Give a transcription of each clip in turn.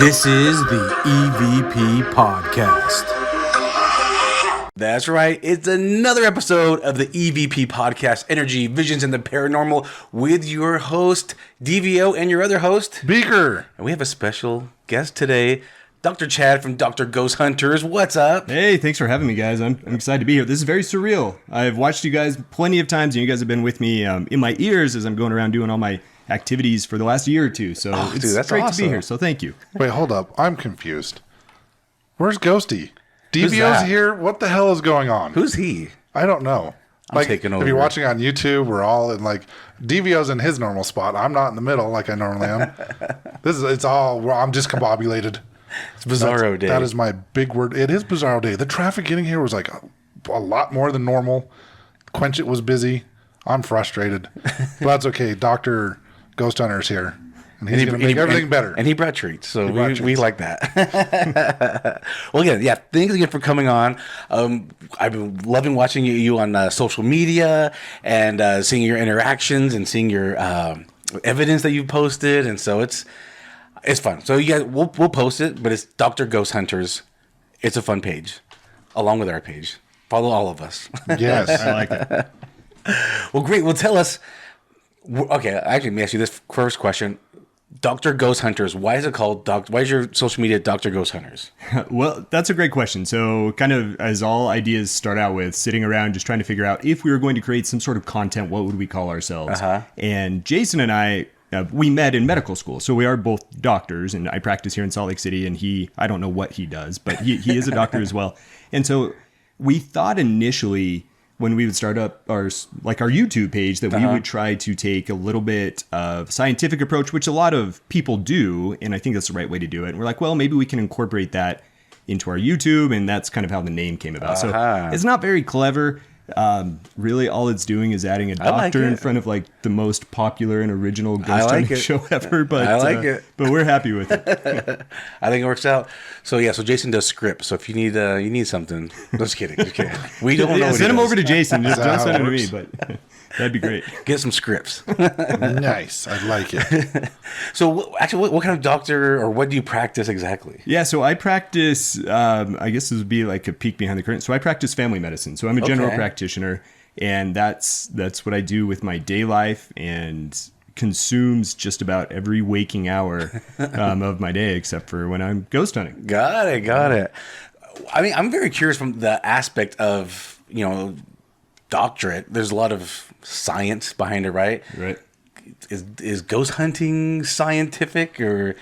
This is the EVP Podcast. That's right. It's another episode of the EVP Podcast, Energy, Visions, and the Paranormal, with your host, DVO, and your other host, Beaker. And we have a special guest today, Dr. Chad from Dr. Ghost Hunters. What's up? Hey, thanks for having me, guys. I'm excited to be here. This is very surreal. I've watched you guys plenty of times, and you guys have been with me in my ears as I'm going around doing all my activities for the last year or two. So it's that's great awesome to be here. So thank you. Wait, hold up. I'm confused. Where's Ghosty? DVO's here? What the hell is going on? Who's he? I don't know. I'm taking over. If you're watching on YouTube, we're all in DVO's in his normal spot. I'm not in the middle like I normally am. I'm discombobulated. It's Bizarro Day. That is my big word. It is Bizarro Day. The traffic getting here was a lot more than normal. Quench It was busy. I'm frustrated. But that's okay. Dr. Ghost Hunter's here. And he's going to make everything better. And he brought treats. So we like that. Well, yeah. Thanks again for coming on. I've been loving watching you on social media and seeing your interactions and seeing your evidence that you posted. And so it's fun. So you guys, we'll post it, but it's Dr. Ghost Hunters. It's a fun page, along with our page. Follow all of us. Yes. I like it. Well, great. Well, tell us. Okay, actually, let me ask you this first question. Dr. Ghost Hunters, why is it called why is your social media Dr. Ghost Hunters? Well, that's a great question. So kind of as all ideas start out with, sitting around just trying to figure out if we were going to create some sort of content, what would we call ourselves? And Jason and I, we met in medical school. So we are both doctors, and I practice here in Salt Lake City, and I don't know what he does, but he is a doctor as well. And so we thought initially, when we would start up our YouTube page, that we would try to take a little bit of scientific approach, which a lot of people do, and I think that's the right way to do it. And we're like, well, maybe we can incorporate that into our YouTube, and that's kind of how the name came about. So it's not very clever. Really, all it's doing is adding a doctor in front of the most popular and original ghost hunting show ever. But I like it. But we're happy with it. I think it works out. So so Jason does scripts. So if you need something, just kidding. We don't know. Send him over to Jason. Just don't send him to me. But that'd be great. Get some scripts. Nice. I like it. So actually, what kind of doctor or what do you practice exactly? Yeah, so I practice, I guess this would be like a peek behind the curtain. So I practice family medicine. So I'm a general practitioner, and that's what I do with my day life, and consumes just about every waking hour of my day, except for when I'm ghost hunting. Got it. I mean, I'm very curious from the aspect of, doctorate. There's a lot of science behind it, right? Right. Is ghost hunting scientific, or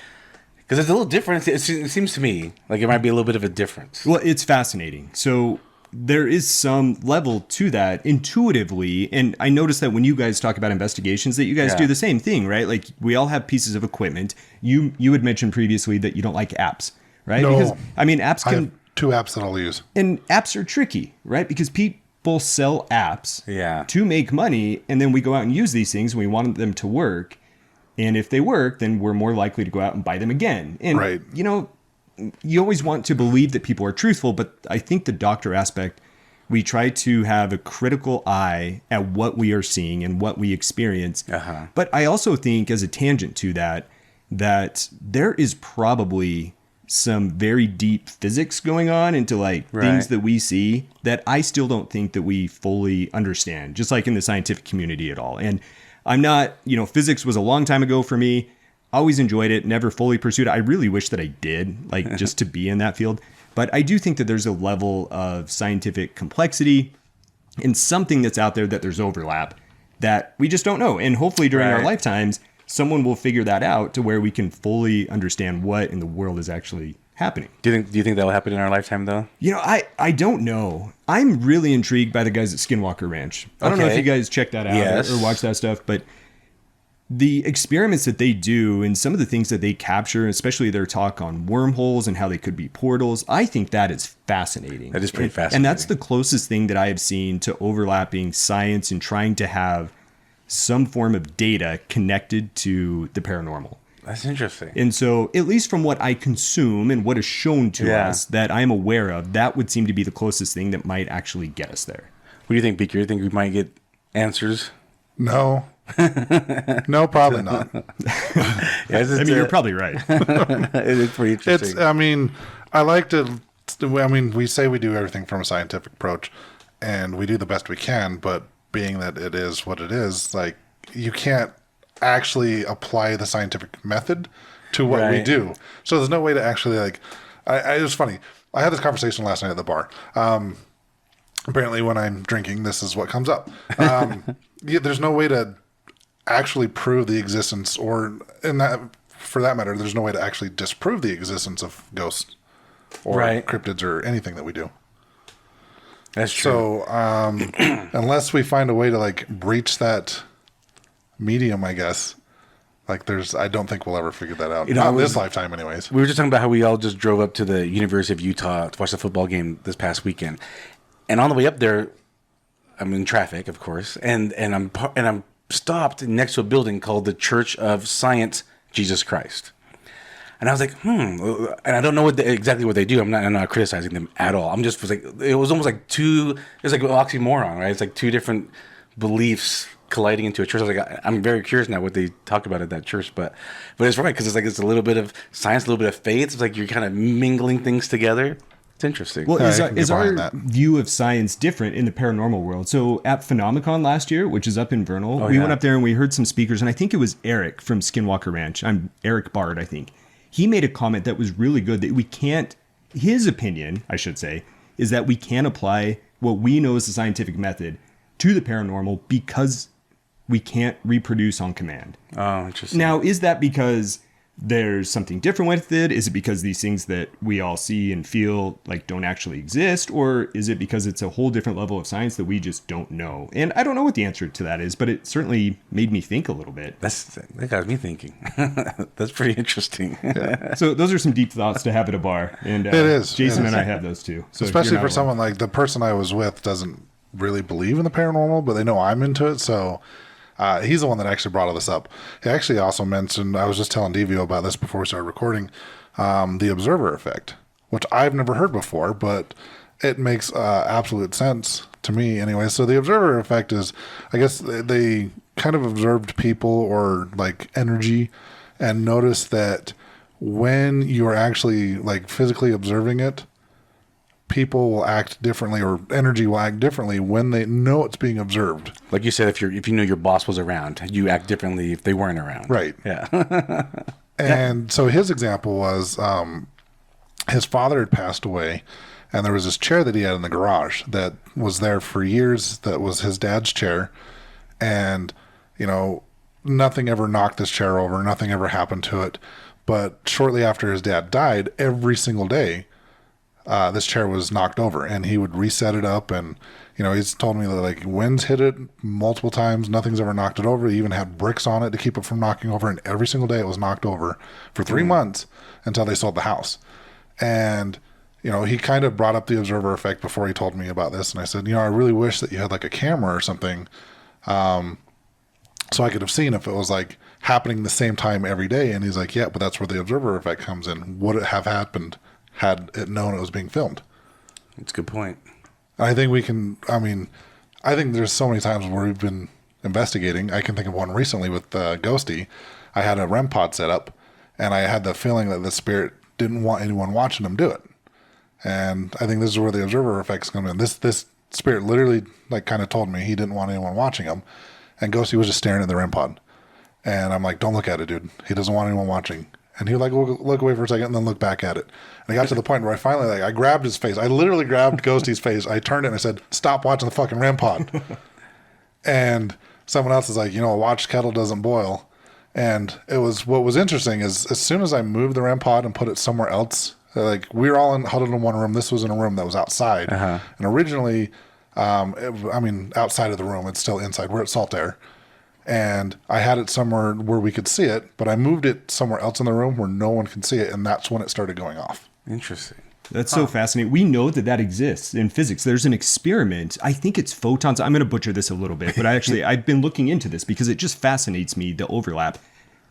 because it's a little different? It seems to me like it might be a little bit of a difference. Well, it's fascinating. So there is some level to that intuitively, and I noticed that when you guys talk about investigations, that you guys do the same thing, right? Like, we all have pieces of equipment. You had mentioned previously that you don't like apps, right? No. Because apps I can. have 2 apps that I'll use. And apps are tricky, right? Because people sell apps to make money, and then we go out and use these things and we want them to work. And if they work, then we're more likely to go out and buy them again. And, you always want to believe that people are truthful, but I think the doctor aspect, we try to have a critical eye at what we are seeing and what we experience. But I also think, as a tangent to that there is probably some very deep physics going on into things that we see that I still don't think that we fully understand, just like in the scientific community at all. And I'm not, physics was a long time ago for me. Always enjoyed it, never fully pursued it. I really wish that I did, just to be in that field. But I do think that there's a level of scientific complexity and something that's out there that there's overlap that we just don't know. And hopefully during our lifetimes, someone will figure that out to where we can fully understand what in the world is actually happening. Do you think that will happen in our lifetime, though? I don't know. I'm really intrigued by the guys at Skinwalker Ranch. I don't know if you guys check that out or watch that stuff, but the experiments that they do and some of the things that they capture, especially their talk on wormholes and how they could be portals, I think that is fascinating. That is pretty fascinating. And that's the closest thing that I have seen to overlapping science and trying to have some form of data connected to the paranormal. That's interesting. And so, at least from what I consume and what is shown to us that I'm aware of, that would seem to be the closest thing that might actually get us there. What do you think, Beaker? You think we might get answers? No, No, probably not. You're probably right. It is pretty interesting. I like to. We say we do everything from a scientific approach, and we do the best we can. But being that it is what it is, like you can't actually apply the scientific method to what we do. So there's no way to actually like. It was funny. I had this conversation last night at the bar. Apparently, when I'm drinking, this is what comes up. There's no way to actually prove the existence, or for that matter, there's no way to actually disprove the existence of ghosts or cryptids or anything that we do. That's true. So unless we find a way to like breach that medium, I guess, like I don't think we'll ever figure that out. Not in this lifetime anyways. We were just talking about how we all just drove up to the University of Utah to watch the football game this past weekend. And on the way up there, I'm in traffic, of course, and I'm stopped next to a building called the Church of Science Jesus Christ. And I was like, and I don't know exactly what they do. I'm not criticizing them at all. It was almost like it's like an oxymoron, right? It's like two different beliefs colliding into a church. I was like, I'm very curious now what they talk about at that church, but it's right, because it's a little bit of science, a little bit of faith. It's like you're kind of mingling things together. It's interesting. Well, is our view of science different in the paranormal world? So at Phenomicon last year, which is up in Vernal, we went up there and we heard some speakers, and I think it was Eric from Skinwalker Ranch. I'm Eric Bard, I think. He made a comment that was really good, that his opinion, I should say, is that we can apply what we know as the scientific method to the paranormal because we can't reproduce on command. Oh, interesting. Now, is that because there's something different with it? Is it because these things that we all see and feel like don't actually exist? Or is it because it's a whole different level of science that we just don't know? And I don't know what the answer to that is, but it certainly made me think a little bit. That got me thinking. That's pretty interesting. Yeah. So those are some deep thoughts to have at a bar. And it is. Jason and I have those too. So especially for someone like the person I was with doesn't really believe in the paranormal, but they know I'm into it. So he's the one that actually brought all this up. He actually also mentioned, I was just telling DVO about this before we started recording, the observer effect, which I've never heard before, but it makes absolute sense to me anyway. So the observer effect is, I guess they kind of observed people or like energy and noticed that when you're actually like physically observing it, people will act differently, or energy will act differently when they know it's being observed. Like you said, if you know your boss was around, you act differently if they weren't around. Right. Yeah. And so his example was his father had passed away, and there was this chair that he had in the garage that was there for years that was his dad's chair. And, nothing ever knocked this chair over. Nothing ever happened to it. But shortly after his dad died, every single day, this chair was knocked over, and he would reset it up. And, he's told me that like winds hit it multiple times. Nothing's ever knocked it over. He even had bricks on it to keep it from knocking over. And every single day it was knocked over for 3 months until they sold the house. And, he kind of brought up the observer effect before he told me about this. And I said, I really wish that you had like a camera or something, so I could have seen if it was like happening the same time every day. And he's like, yeah, but that's where the observer effect comes in. Would it have happened had it known it was being filmed? That's a good point. I think I think there's so many times where we've been investigating. I can think of one recently with Ghosty. I had a REM pod set up, and I had the feeling that the spirit didn't want anyone watching him do it. And I think this is where the observer effects come in. This spirit literally like kind of told me he didn't want anyone watching him, and Ghosty was just staring at the REM pod. And I'm like, don't look at it, dude. He doesn't want anyone watching. And he would like look away for a second and then look back at it. And I got to the point where I finally I grabbed his face. I literally grabbed Ghosty's face. I turned it and I said, stop watching the fucking REM pod. And someone else is like, a watch kettle doesn't boil. And what was interesting is as soon as I moved the REM pod and put it somewhere else, like we were all huddled in one room. This was in a room that was outside. And originally, outside of the room, it's still inside. We're at Saltair. And I had it somewhere where we could see it, but I moved it somewhere else in the room where no one can see it, and that's when it started going off. Interesting. That's so fascinating. We know that exists in physics. There's an experiment. I think it's photons. I'm going to butcher this a little bit, but I've been looking into this because it just fascinates me, the overlap,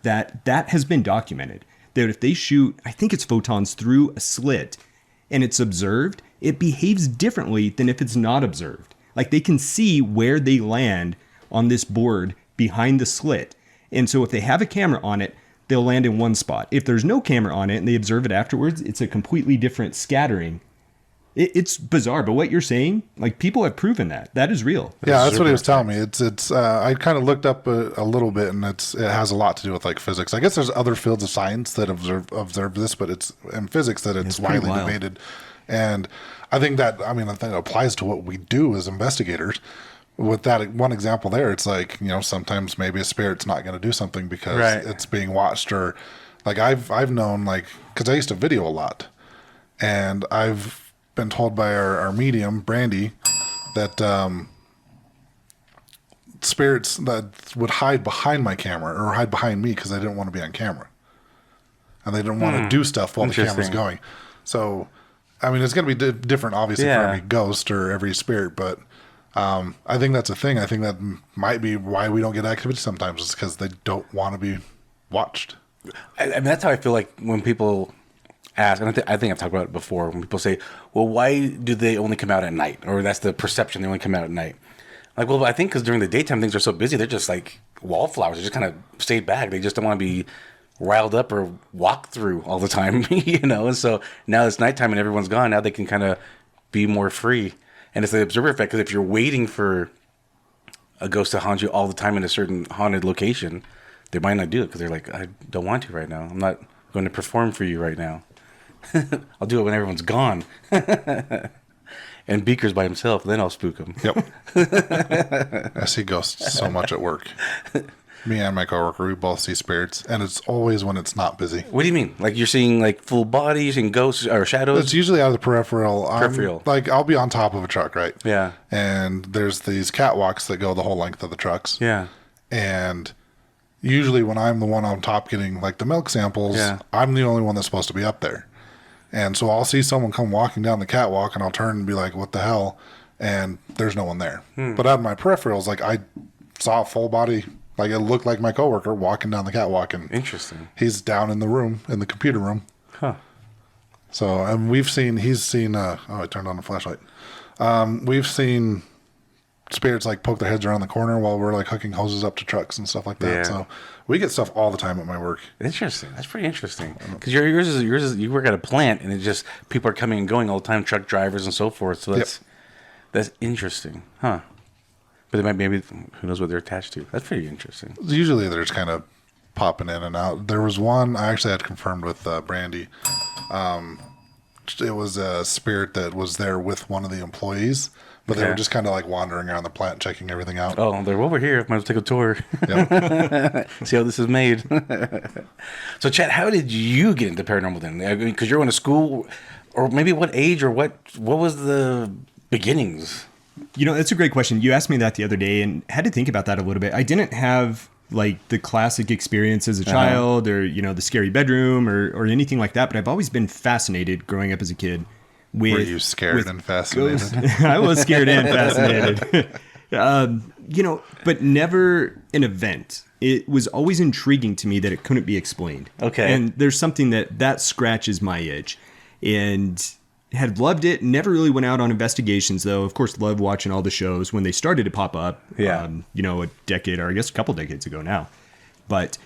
that has been documented. That if they shoot, I think it's photons through a slit, and it's observed, it behaves differently than if it's not observed. Like they can see where they land on this board behind the slit. And so if they have a camera on it, they'll land in one spot. If there's no camera on it and they observe it afterwards, it's a completely different scattering. It's bizarre, but what you're saying, like, people have proven that. That is real. Yeah, that's what he was telling me. It's. I kind of looked up a little bit, and it has a lot to do with like physics. I guess there's other fields of science that observe this, but it's in physics that it's widely debated. And I think that it applies to what we do as investigators. With that one example there, it's like, sometimes maybe a spirit's not going to do something because it's being watched, or like I've known, like, because I used to video a lot, and I've been told by our medium Brandy that spirits that would hide behind my camera or hide behind me because they didn't want to be on camera, and they didn't want to do stuff while the camera's going. So it's going to be different obviously for every ghost or every spirit, but I think that's a thing. I think that might be why we don't get activity sometimes, is because they don't want to be watched. That's how I feel like when people ask, and I think I've talked about it before, when people say, well, why do they only come out at night? Or that's the perception, they only come out at night. Like, well, I think because during the daytime things are so busy, they're just like wallflowers. They just kind of stayed back. They just don't want to be riled up or walked through all the time, And so now it's nighttime and everyone's gone. Now they can kind of be more free. And it's the observer effect, because if you're waiting for a ghost to haunt you all the time in a certain haunted location, they might not do it because they're like, I don't want to right now. I'm not going to perform for you right now. I'll do it when everyone's gone. And Beaker's by himself, then I'll spook him. Yep. I see ghosts so much at work. Me and my coworker, we both see spirits, and it's always when it's not busy. What do you mean? Like, you're seeing like full bodies, you're seeing ghosts or shadows? It's usually out of the peripheral. Like, I'll be on top of a truck, right? Yeah. And there's these catwalks that go the whole length of the trucks. Yeah. And usually when I'm the one on top getting like the milk samples, I'm the only one that's supposed to be up there. And so I'll see someone come walking down the catwalk, and I'll turn and be like, what the hell? And there's no one there. But out of my peripherals, like, I saw a full body, like, it looked like my coworker walking down the catwalk. And interesting. He's down in the room, in the computer room. Huh. So, and he's seen, I turned on the flashlight. We've seen spirits like poke their heads around the corner while we're like hooking hoses up to trucks and stuff like that. Yeah. So we get stuff all the time at my work. Interesting. That's pretty interesting. Because yours is you work at a plant, and it just people are coming and going all the time, truck drivers and so forth. So that's interesting, huh? But they might, maybe, who knows what they're attached to. That's pretty interesting. Usually they're just kind of popping in and out. There was one I actually had confirmed with Brandy. It was a spirit that was there with one of the employees. But they were just kind of like wandering around the plant, checking everything out. Oh, they're over here. Might as well take a tour. Yep. See how this is made. So, Chad, how did you get into paranormal then? Because you're in a school, or maybe what age, or what was the beginnings? That's a great question. You asked me that the other day, and had to think about that a little bit. I didn't have like the classic experience as a child, or the scary bedroom, or anything like that. But I've always been fascinated growing up as a kid. Were you scared and fascinated? I was scared and fascinated. But never an event. It was always intriguing to me that it couldn't be explained. Okay. And there's something that scratches my itch. And had loved it. Never really went out on investigations, though. Of course, loved watching all the shows when they started to pop up. Yeah. A decade, or I guess a couple decades ago now. But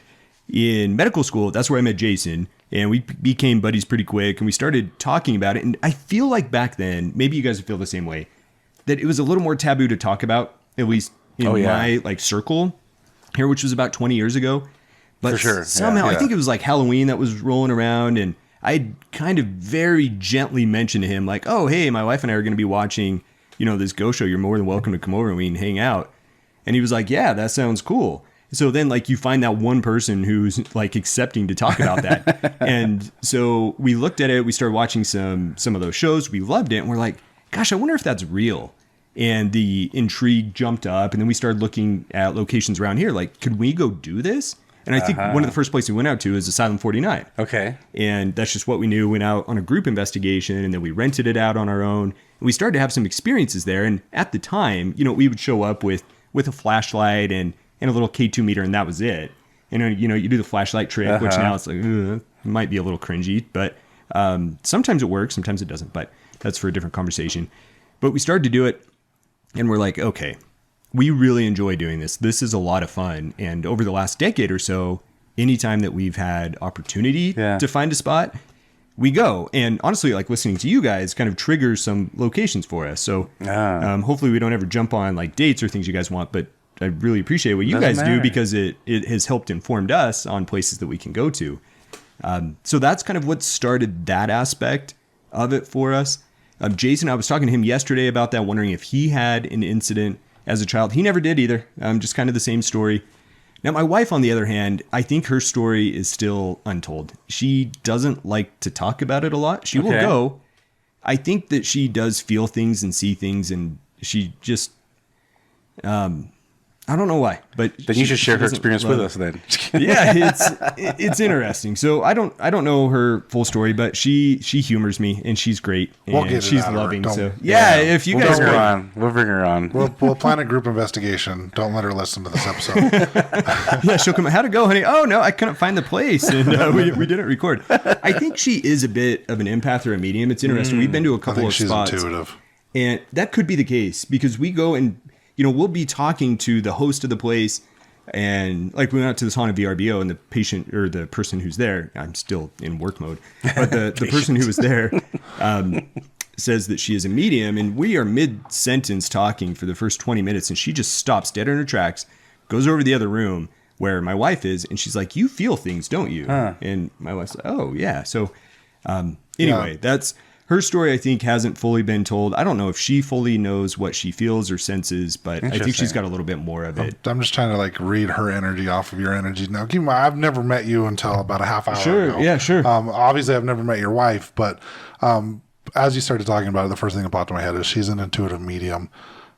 in medical school, that's where I met Jason. And we became buddies pretty quick, and we started talking about it. And I feel like back then, maybe you guys feel the same way, that it was a little more taboo to talk about, at least in my like circle here, which was about 20 years ago. But for sure. Somehow, I think it was like Halloween that was rolling around, and I kind of very gently mentioned to him, like, oh, hey, my wife and I are going to be watching, this ghost show. You're more than welcome to come over and we can hang out. And he was like, yeah, that sounds cool. So then, like, you find that one person who's, like, accepting to talk about that. And so we looked at it. We started watching some of those shows. We loved it. And we're like, gosh, I wonder if that's real. And the intrigue jumped up. And then we started looking at locations around here. Like, could we go do this? And I think one of the first places we went out to is Asylum 49. Okay. And that's just what we knew. Went out on a group investigation, and then we rented it out on our own. And we started to have some experiences there. And at the time, we would show up with a flashlight and a little K2 meter, and that was it. And, you do the flashlight trick, which now it's like, it might be a little cringy, but sometimes it works, sometimes it doesn't, but that's for a different conversation. But we started to do it, and we're like, okay, we really enjoy doing this. This is a lot of fun. And over the last decade or so, anytime that we've had opportunity to find a spot, we go. And honestly, like listening to you guys kind of triggers some locations for us. So hopefully we don't ever jump on like dates or things you guys want, but I really appreciate what you guys do because it has helped informed us on places that we can go to. So that's kind of what started that aspect of it for us. Jason, I was talking to him yesterday about that, wondering if he had an incident as a child. He never did either. Just kind of the same story. Now, my wife, on the other hand, I think her story is still untold. She doesn't like to talk about it a lot. She will go. I think that she does feel things and see things, and she just... I don't know why, but then you should share her experience with us. Then, yeah, it's interesting. So I don't know her full story, but she humors me and she's great and she's loving. So if you guys we'll bring her on. We'll plan a group investigation. Don't let her listen to this episode. Yeah, she'll come. How'd it go, honey? Oh no, I couldn't find the place, and we didn't record. I think she is a bit of an empath or a medium. It's interesting. We've been to a couple of spots, intuitive, and that could be the case because we go and. We'll be talking to the host of the place, and like we went out to this haunted VRBO, and the patient or the person who's there, I'm still in work mode, but the person who was there says that she is a medium, and we are mid-sentence talking for the first 20 minutes, and she just stops dead in her tracks, goes over to the other room where my wife is, and she's like, "You feel things, don't you?" And my wife's like, "Oh, yeah." So anyway, that's... Her story, I think, hasn't fully been told. I don't know if she fully knows what she feels or senses, but I think she's got a little bit more of it. I'm just trying to like read her energy off of your energy. Now, keep in mind, I've never met you until about a half hour ago. Yeah, sure. Obviously, I've never met your wife, but as you started talking about it, the first thing that popped in my head is she's an intuitive medium.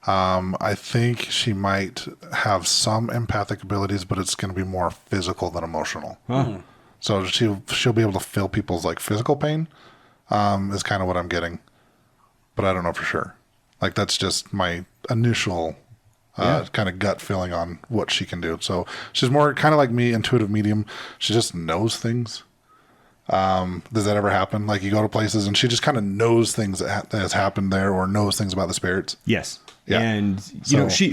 I think she might have some empathic abilities, but it's going to be more physical than emotional. So she'll be able to feel people's like physical pain. Is kind of what I'm getting, but I don't know for sure. Like that's just my initial kind of gut feeling on what she can do. So she's more kind of like me, intuitive medium. She just knows things. Does that ever happen? Like you go to places and she just kind of knows things that has happened there or knows things about the spirits? Yes. Yeah. And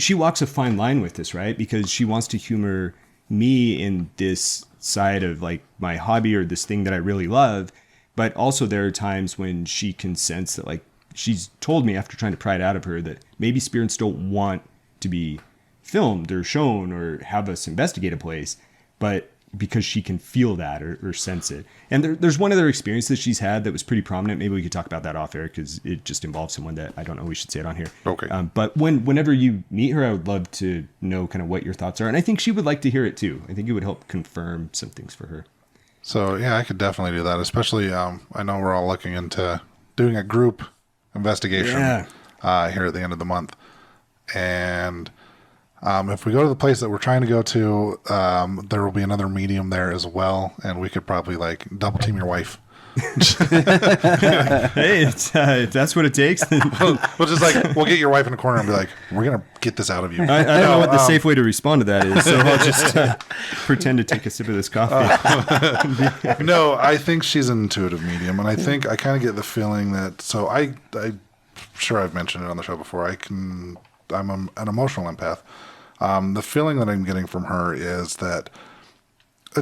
she walks a fine line with this, right? Because she wants to humor me in this side of like my hobby or this thing that I really love. But also there are times when she can sense that like she's told me after trying to pry it out of her that maybe spirits don't want to be filmed or shown or have us investigate a place, but because she can feel that or sense it. And there's one other experience that she's had that was pretty prominent. Maybe we could talk about that off air because it just involves someone that I don't know we should say it on here. Okay. But whenever you meet her, I would love to know kind of what your thoughts are. And I think she would like to hear it too. I think it would help confirm some things for her. So, yeah, I could definitely do that, especially I know we're all looking into doing a group investigation here at the end of the month. And if we go to the place that we're trying to go to, there will be another medium there as well, and we could probably, like, double team your wife. Hey, if that's what it takes, then we'll just like we'll get your wife in the corner and be like, we're gonna get this out of you. I don't know what the safe way to respond to that is, so I'll just pretend to take a sip of this coffee. No, I think she's an intuitive medium, and I think I kind of get the feeling that. So I'm sure I've mentioned it on the show before. I'm an emotional empath. The feeling that I'm getting from her is that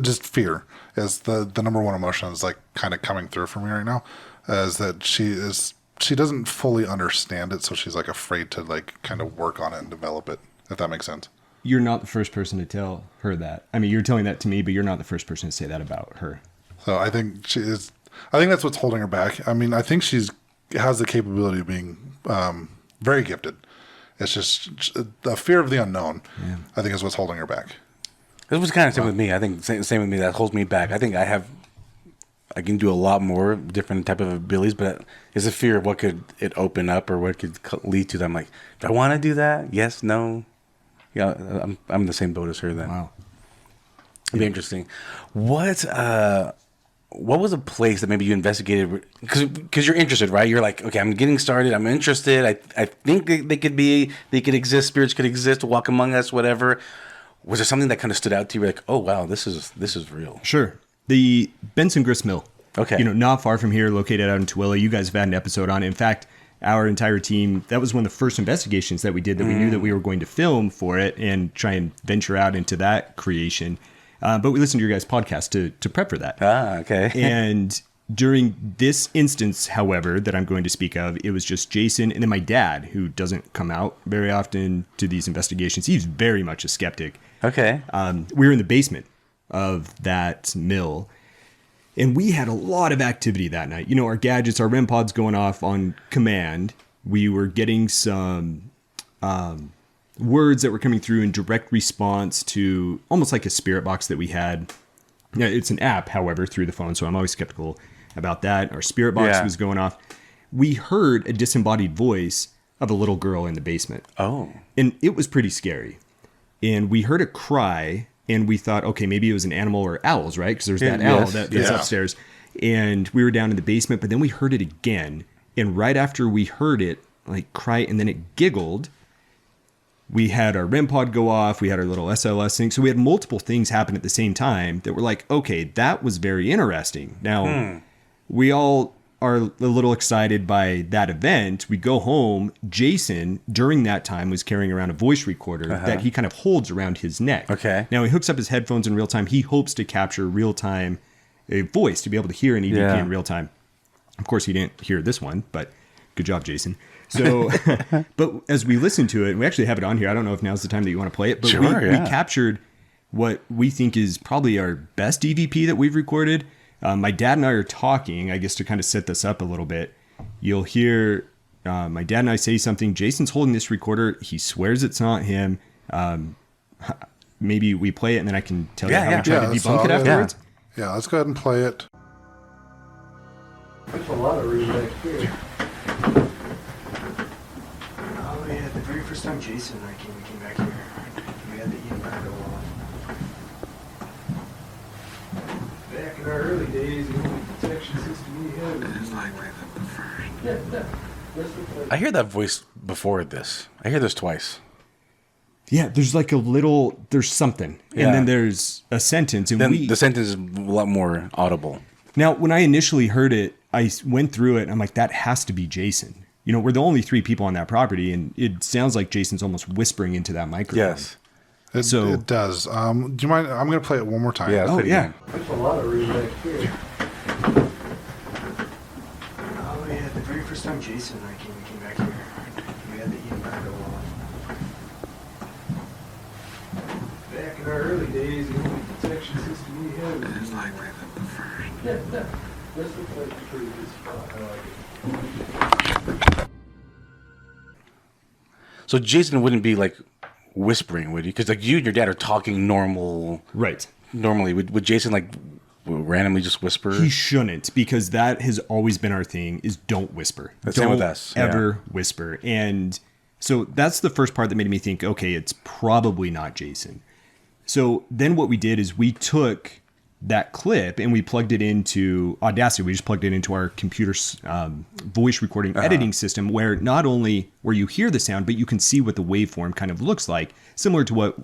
just fear is the number one emotion is like kind of coming through for me right now, is that she doesn't fully understand it, so she's like afraid to like kind of work on it and develop it, if that makes sense. You're not the first person to tell her that. I mean, you're telling that to me, but you're not the first person to say that about her. So I think I think that's what's holding her back. I mean, I think has the capability of being very gifted. It's just the fear of the unknown, I think, is what's holding her back. This was kind of same with me. I think same with me. That holds me back. I think I can do a lot more different type of abilities, but it's a fear of what could it open up or what could lead to them. Like, do I want to do that? Yes, no. Yeah, I'm in the same boat as her then. Wow. It'd be interesting. What was a place that maybe you investigated? Because you're interested, right? You're like, okay, I'm getting started. I'm interested. I think they could exist. Spirits could exist, walk among us, whatever. Was there something that kind of stood out to you? Like, oh wow, this is real. Sure. The Benson Grist Mill. Okay. Not far from here, located out in Tooele. You guys have had an episode on it. In fact, our entire team, that was one of the first investigations that we did, that we knew that we were going to film for it and try and venture out into that creation. But we listened to your guys' podcast to prep for that. Okay. And during this instance, however, that I'm going to speak of, it was just Jason and then my dad, who doesn't come out very often to these investigations. He's very much a skeptic. Okay. We were in the basement of that mill, and we had a lot of activity that night. You know, our gadgets, our REM pods going off on command. We were getting some words that were coming through in direct response to almost like a spirit box that we had. Yeah, it's an app, however, through the phone, so I'm always skeptical about that. Our spirit box was going off. We heard a disembodied voice of a little girl in the basement. Oh. And it was pretty scary. And we heard a cry, and we thought, okay, maybe it was an animal or owls, right? Because there's that owl that's upstairs. And we were down in the basement, but then we heard it again. And right after we heard it, like, cry, and then it giggled, we had our REM pod go off. We had our little SLS thing. So we had multiple things happen at the same time that were like, okay, that was very interesting. Now, we all are a little excited by that event. We go home. Jason, during that time, was carrying around a voice recorder that he kind of holds around his neck. Okay. Now, he hooks up his headphones in real time. He hopes to capture real time a voice, to be able to hear an EVP in real time. Of course, he didn't hear this one, but good job, Jason. So, but as we listen to it, we actually have it on here. I don't know if now's the time that you want to play it, but we captured what we think is probably our best EVP that we've recorded. My dad and I are talking, I guess, to kind of set this up a little bit. You'll hear my dad and I say something. Jason's holding this recorder. He swears it's not him. Maybe we play it and then I can tell you how we try to debunk it afterwards. Yeah, let's go ahead and play it. There's a lot of room back here. Oh yeah, the very first time Jason and I came back here, we had the EMF go on. Back in our early days, the only protection system we had was... It's like way the first. Yeah. I hear that voice before this. I hear this twice. Yeah, there's like there's something. And then there's a sentence. And then the sentence is a lot more audible. Now, when I initially heard it, I went through it and I'm like, that has to be Jason. You know, we're the only 3 people on that property, and it sounds like Jason's almost whispering into that microphone. Yes. It does. Do you mind? I'm going to play it one more time. Yeah. Oh, yeah. There's a lot of room back here. Oh, yeah, the very first time Jason and I came back here, we had the EMF go on. Back in our early days, the only protection system we had was... It's like way the first. Yeah. This looks like a pretty good spot. I like it. So Jason wouldn't be like whispering, would he? Because like you and your dad are talking normally. Would Jason like randomly just whisper? He shouldn't, because that has always been our thing, is don't whisper. Same with us. Ever whisper. And so that's the first part that made me think, okay, it's probably not Jason. So then what we did is we took that clip and we plugged it into Audacity. We just plugged it into our computer's voice recording editing system, where not only where you hear the sound, but you can see what the waveform kind of looks like, similar to what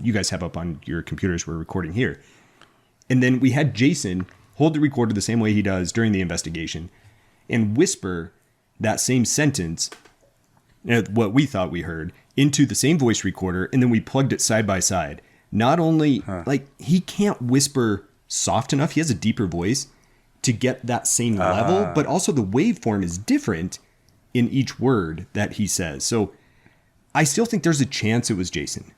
you guys have up on your computers we're recording here. And then we had Jason hold the recorder the same way he does during the investigation and whisper that same sentence, what we thought we heard, into the same voice recorder, and then we plugged it side by side. Not only, like, he can't whisper soft enough, he has a deeper voice to get that same level, but also the waveform is different in each word that he says. So I still think there's a chance it was Jason,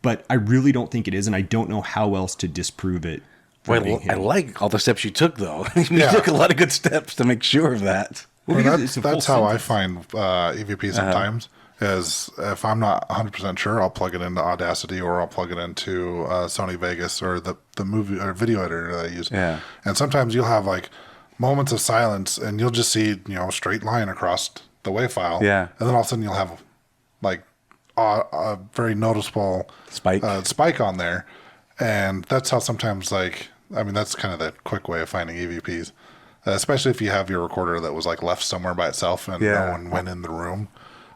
but I really don't think it is, and I don't know how else to disprove it. Well, I like all the steps you took, though. You took a lot of good steps to make sure of that. Well, that's how I find EVP sometimes. Is if I'm not 100% sure, I'll plug it into Audacity or I'll plug it into Sony Vegas or the movie or video editor that I use. Yeah. And sometimes you'll have like moments of silence and you'll just see, a straight line across the WAV file. Yeah. And then all of a sudden you'll have like a very noticeable spike on there. And that's how sometimes that's kind of the quick way of finding EVPs, especially if you have your recorder that was like left somewhere by itself and no one went in the room.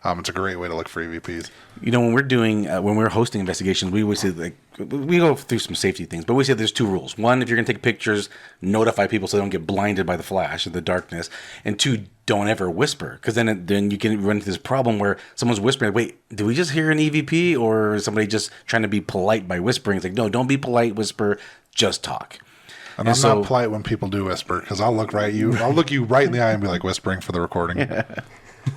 It's a great way to look for EVPs. You know, when we're doing when we're hosting investigations, we always say, like, we go through some safety things, but we say there's 2 rules. One, if you're gonna take pictures, notify people so they don't get blinded by the flash or the darkness. And 2, don't ever whisper, because then you can run into this problem where someone's whispering. Wait, did we just hear an EVP, or is somebody just trying to be polite by whispering? It's like, no, don't be polite. Whisper, just talk. And I'm not polite when people do whisper, because I'll look you right in the eye and be like, whispering for the recording. Yeah.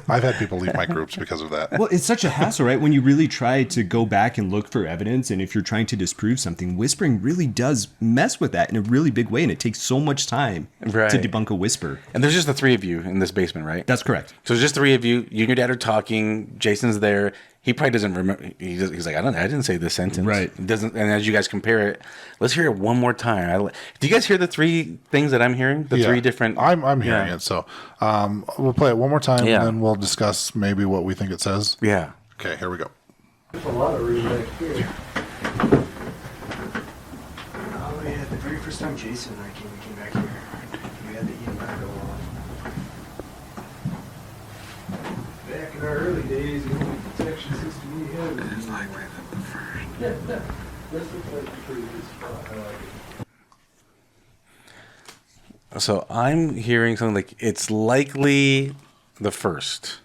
I've had people leave my groups because of that. Well, it's such a hassle, right? When you really try to go back and look for evidence, and if you're trying to disprove something, whispering really does mess with that in a really big way, and it takes so much time to debunk a whisper. And there's just the 3 of you in this basement, right? That's correct. So there's just 3 of you. You and your dad are talking. Jason's there. He probably doesn't remember. He's like, I didn't say this sentence. Right. He doesn't. And as you guys compare it, let's hear it one more time. Do you guys hear the 3 things that I'm hearing? The 3 different. I'm hearing it. So we'll play it one more time, and then we'll discuss maybe what we think it says. Yeah. Okay, here we go. There's a lot of room back here. Oh yeah, the very first time Jason and I came back here, we had the embargo on. Back in our early days, the only protection system we had was Likely the first. this looks like a pretty good spot. I like it. So I'm hearing something like it's likely the first.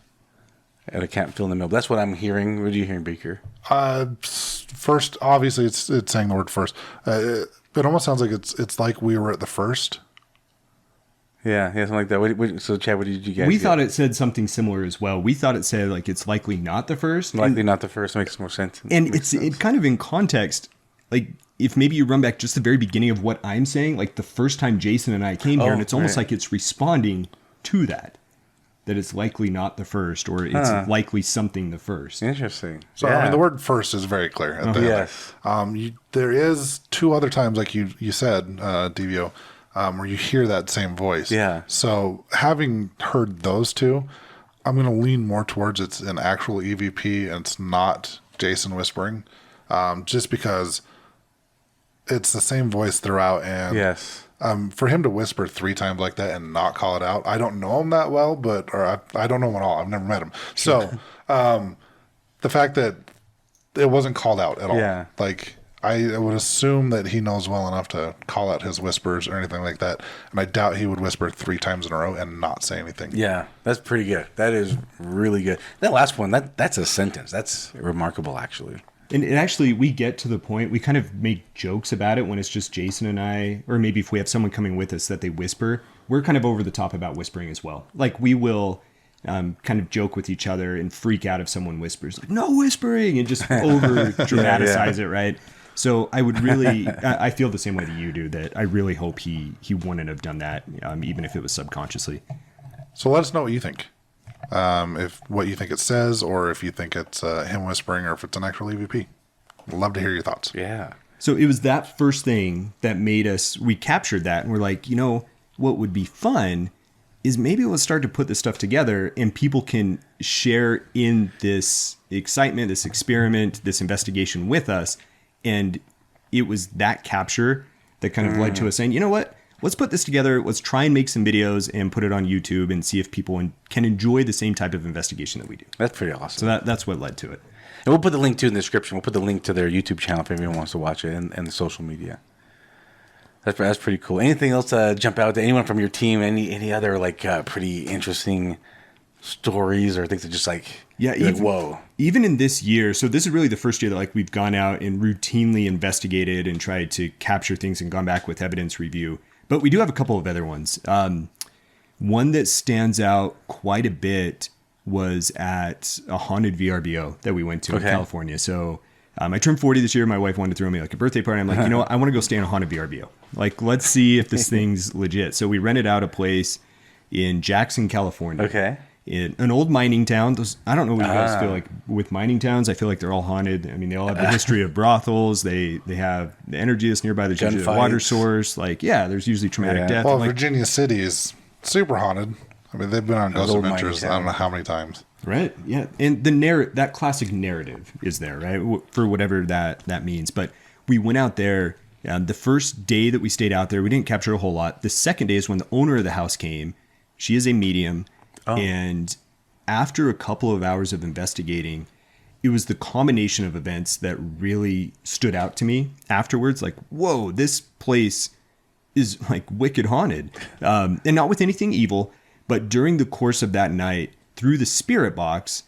And I can't fill in the middle. That's what I'm hearing. What are you hearing, Beaker? First, obviously, it's saying the word first. It almost sounds like it's like we were at the first. Yeah, something like that. So, Chad, what did you guys? We thought it said something similar as well. We thought it said like it's likely not the first. Likely not the first makes more sense. And it kind of in context, like if maybe you run back just the very beginning of what I'm saying, like the first time Jason and I came here, and it's almost like it's responding to that it's likely not the first, or it's likely something the first. Interesting. So I mean, the word "first" is very clear. At the Yes. There is 2 other times, like you said, DVO. Where you hear that same voice. Yeah. So having heard those 2, I'm going to lean more towards it's an actual EVP and it's not Jason whispering, just because it's the same voice throughout. And for him to whisper 3 times like that and not call it out, I don't know him that well, or I don't know him at all. I've never met him. So the fact that it wasn't called out at all, like I would assume that he knows well enough to call out his whispers or anything like that. And I doubt he would whisper 3 times in a row and not say anything. Yeah, that's pretty good. That is really good. That last one, that's a sentence. That's remarkable, actually. And actually, we get to the point, we kind of make jokes about it when it's just Jason and I, or maybe if we have someone coming with us that they whisper, we're kind of over the top about whispering as well. Like we will kind of joke with each other and freak out if someone whispers, like, no whispering, and just over dramatize it, right? So I would really, I feel the same way that you do, that I really hope he wouldn't have done that, even if it was subconsciously. So let us know what you think. If what you think it says, or if you think it's him whispering, or if it's an actual EVP. I'd love to hear your thoughts. Yeah. So it was that first thing that made us, we captured that, and we're like, what would be fun is maybe let's start to put this stuff together and people can share in this excitement, this experiment, this investigation with us. And it was that capture that kind of led to us saying, you know what? Let's put this together. Let's try and make some videos and put it on YouTube and see if people can enjoy the same type of investigation that we do. That's pretty awesome. So that's what led to it. And we'll put the link to in the description. We'll put the link to their YouTube channel if anyone wants to watch it, and the social media. That's pretty cool. Anything else jump out to anyone from your team? Any other pretty interesting stories or things that just whoa. Even in this year, so this is really the first year that we've gone out and routinely investigated and tried to capture things and gone back with evidence review. But we do have a couple of other ones. One that stands out quite a bit was at a haunted VRBO that we went to in California. So I turned 40 this year. My wife wanted to throw me a birthday party. I'm like, I want to go stay in a haunted VRBO. Let's see if this thing's legit. So we rented out a place in Jackson, California. Okay. In an old mining town. I don't know what you guys feel like with mining towns. I feel like they're all haunted. I mean, they all have the history of brothels. They have the energy that's nearby. There's usually a water source. There's usually traumatic death. Well, Virginia City is super haunted. I mean, they've been on Ghost Adventures I don't know how many times. Right, yeah. And that classic narrative is there, right? For whatever that means. But we went out there. The first day that we stayed out there, we didn't capture a whole lot. The second day is when the owner of the house came. She is a medium. And after a couple of hours of investigating, it was the combination of events that really stood out to me afterwards. Like, whoa, this place is like wicked haunted. And not with anything evil, but during the course of that night, through the spirit box,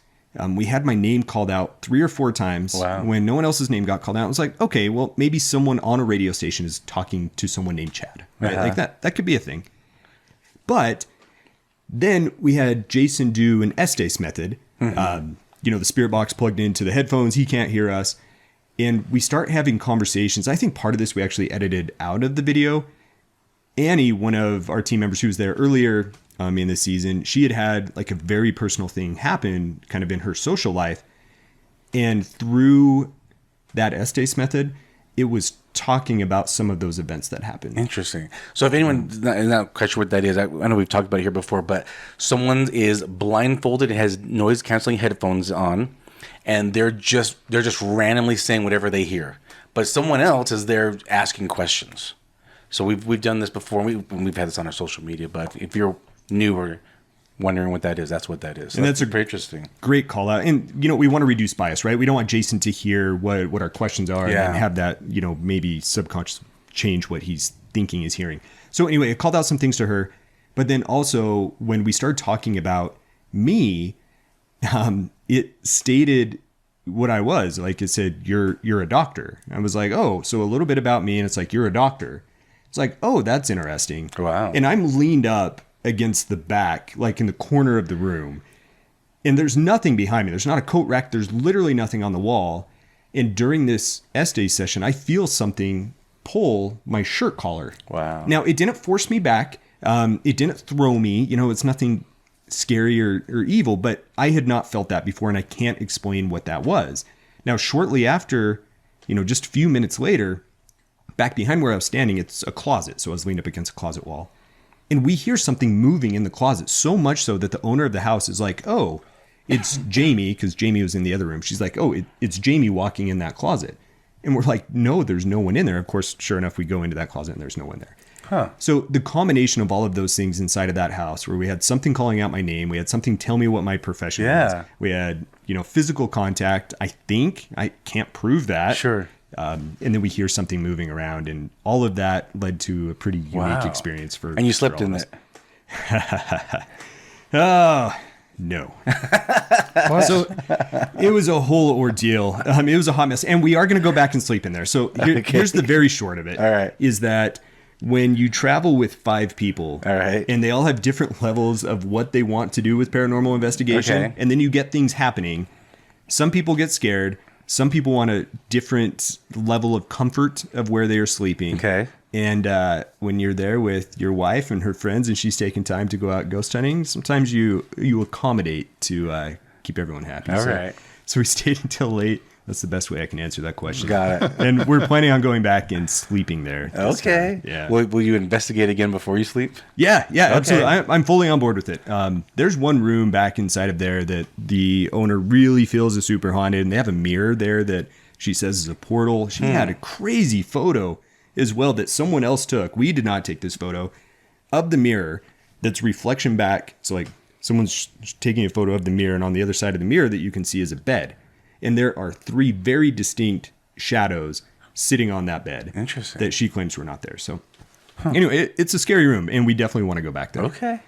we had my name called out 3 or 4 times. Wow. When no one else's name got called out. I was like, okay, well, maybe someone on a radio station is talking to someone named Chad. Right? Uh-huh. Like that could be a thing. But then we had Jason do an Estes method. The spirit box plugged into the headphones. He can't hear us. And we start having conversations. I think part of this we actually edited out of the video. Annie, one of our team members who was there earlier in this season, she had like a very personal thing happen kind of in her social life. And through that Estes method, it was talking about some of those events that happened. Interesting. So if anyone is not quite sure what that is, I know we've talked about it here before, but someone is blindfolded and has noise canceling headphones on, and they're just randomly saying whatever they hear. But someone else is there asking questions. So we've done this before. We've had this on our social media. But if you're new or wondering what that is, that's what that is. So and that's very interesting. Great call out. And, we want to reduce bias, right? We don't want Jason to hear what our questions are and have that, maybe subconscious change what he's thinking is hearing. So anyway, it called out some things to her. But then also when we started talking about me, it stated what I was. Like it said, you're a doctor. I was like, oh, so a little bit about me. And it's like, you're a doctor. It's like, oh, that's interesting. Wow. And I'm leaned up against the back, like in the corner of the room. And there's nothing behind me. There's not a coat rack. There's literally nothing on the wall. And during this Estes session, I feel something pull my shirt collar. Wow. Now, it didn't force me back. It didn't throw me. It's nothing scary or evil, but I had not felt that before, and I can't explain what that was. Now, shortly after, just a few minutes later, back behind where I was standing, it's a closet. So I was leaned up against a closet wall. And we hear something moving in the closet, so much so that the owner of the house is like, oh, it's Jamie, because Jamie was in the other room. She's like, oh, it's Jamie walking in that closet. And we're like, no, there's no one in there. Of course, sure enough, we go into that closet and there's no one there. Huh. So the combination of all of those things inside of that house, where we had something calling out my name, we had something tell me what my profession was. We had, physical contact. I think I can't prove that. Sure. And then we hear something moving around, and all of that led to a pretty unique experience for. And you slept in it. Oh, no. So it was a whole ordeal. It was a hot mess, and we are going to go back and sleep in there. So here's the very short of it. All right. Is that when you travel with 5 people, all right, and they all have different levels of what they want to do with paranormal investigation, and then you get things happening. Some people get scared. Some people want a different level of comfort of where they are sleeping. Okay. And when you're there with your wife and her friends and she's taking time to go out ghost hunting, sometimes you accommodate to keep everyone happy. All right. So we stayed until late. That's the best way I can answer that question. Got it. And we're planning on going back and sleeping there. Okay. Yeah. Will you investigate again before you sleep? Yeah, absolutely. I'm fully on board with it. There's one room back inside of there that the owner really feels is super haunted, and they have a mirror there that she says is a portal. She had a crazy photo as well that someone else took. We did not take this photo of the mirror that's reflection back. So like someone's taking a photo of the mirror, and on the other side of the mirror that you can see is a bed. And there are 3 very distinct shadows sitting on that bed. Interesting. That she claims were not there. So anyway, it's a scary room, and we definitely want to go back there. Okay.